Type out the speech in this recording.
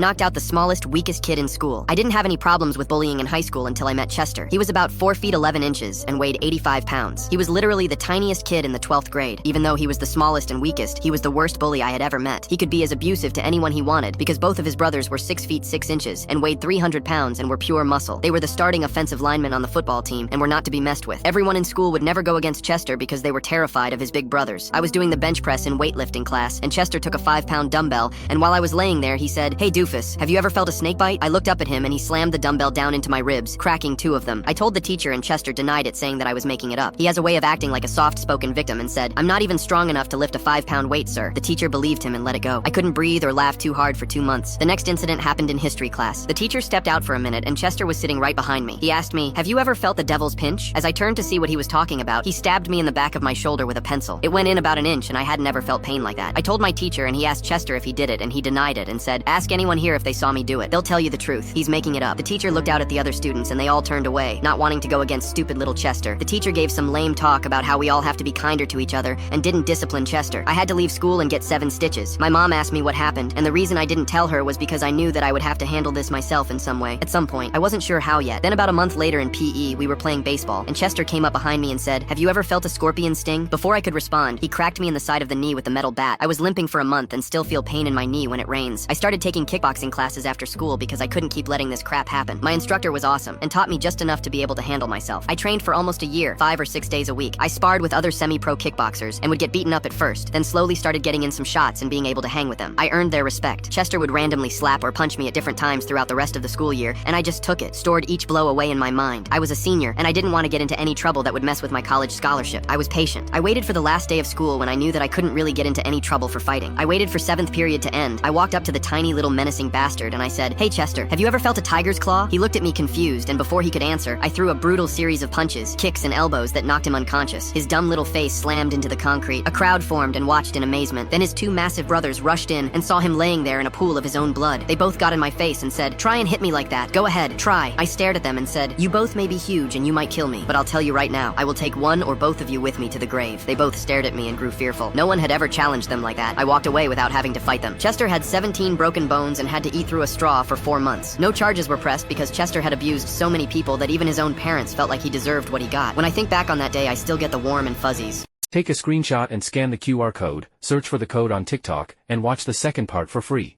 knocked out the smallest, weakest kid in school. I didn't have any problems with bullying in high school until I met Chester. He was about 4 feet 11 inches and weighed 85 pounds. He was literally the tiniest kid in the 12th grade. Even though he was the smallest and weakest, he was the worst bully I had ever met. He could be as abusive to anyone he wanted because both of his brothers were 6 feet 6 inches and weighed 300 pounds and were pure muscle. They were the starting offensive linemen on the football team and were not to be messed with. Everyone in school would never go against Chester because they were terrified of his big brothers. I was doing the bench press in weightlifting class and Chester took a 5-pound dumbbell, and while I was laying there, he said, "Hey doofus, have you ever felt a snake bite?" I looked up at him and he slammed the dumbbell down into my ribs, cracking 2 of them. I told the teacher and Chester denied it, saying that I was making it up. He has a way of acting like a soft-spoken victim and said, "I'm not even strong enough to lift a 5-pound weight, sir." The teacher believed him and let it go. I couldn't breathe or laugh too hard for 2 months. The next incident happened in history class. The teacher stepped out for a minute and Chester was sitting right behind me. He asked me, "Have you ever felt the devil's pinch?" As I turned to see what he was talking about, he stabbed me in the back of my shoulder with a pencil. It went in about an inch and I had never felt pain like that. I told my teacher and he asked Chester if he did it and he denied it and said, "Ask anyone here if they saw me do it. They'll tell you the truth. He's making it up." The teacher looked out at the other students and they all turned away, not wanting to go against stupid little Chester. The teacher gave some lame talk about how we all have to be kinder to each other and didn't discipline Chester. I had to leave school and get 7 stitches. My mom asked me what happened, and the reason I didn't tell her was because I knew that I would have to handle this myself in some way. At some point, I wasn't sure how yet. Then about a month later in PE, we were playing baseball, and Chester came up behind me and said, "Have you ever felt a scorpion sting?" Before I could respond, he cracked me in the side of the knee with a metal bat. I was limping for a month and still feel pain in my knee when it rains. I started taking kickboxing classes after school because I couldn't keep letting this crap happen. My instructor was awesome and taught me just enough to be able to handle myself. I trained for almost a year, 5 or 6 days a week. I sparred with other semi-pro kickboxers and would get beaten up at first, then slowly started getting in some shots and being able to hang with them. I earned their respect. Chester would randomly slap or punch me at different times throughout the rest of the school year, and I just took it, stored each blow away in my mind. I was a senior, and I didn't want to get into any trouble that would mess with my college scholarship. I was patient. I waited for the last day of school when I knew that I couldn't really get into any trouble for fighting. I waited for 7th period to end. I walked up to the tiny little menacing bastard and I said, "Hey Chester, have you ever felt a tiger's claw?" He looked at me confused, and before he could answer, I threw a brutal series of punches, kicks, and elbows that knocked him unconscious. His dumb little face slammed into the concrete. A crowd formed and watched in amazement. Then his 2 massive brothers rushed in and saw him laying there in a pool of his own blood. They both got in my face and said, "Try and hit me like that. Go ahead, try." I stared at them and said, "You both may be huge and you might kill me, but I'll tell you right now, I will take one or both of you with me to the grave." They both stared at me and grew fearful. No one had ever challenged them like that. I walked away without having to fight them. Chester had 17 broken bones and had to eat through a straw for 4 months. No charges were pressed because Chester had abused so many people that even his own parents felt like he deserved what he got. When I think back on that day, I still get the warm and fuzzies. Take a screenshot and scan the QR code, search for the code on TikTok, and watch the second part for free.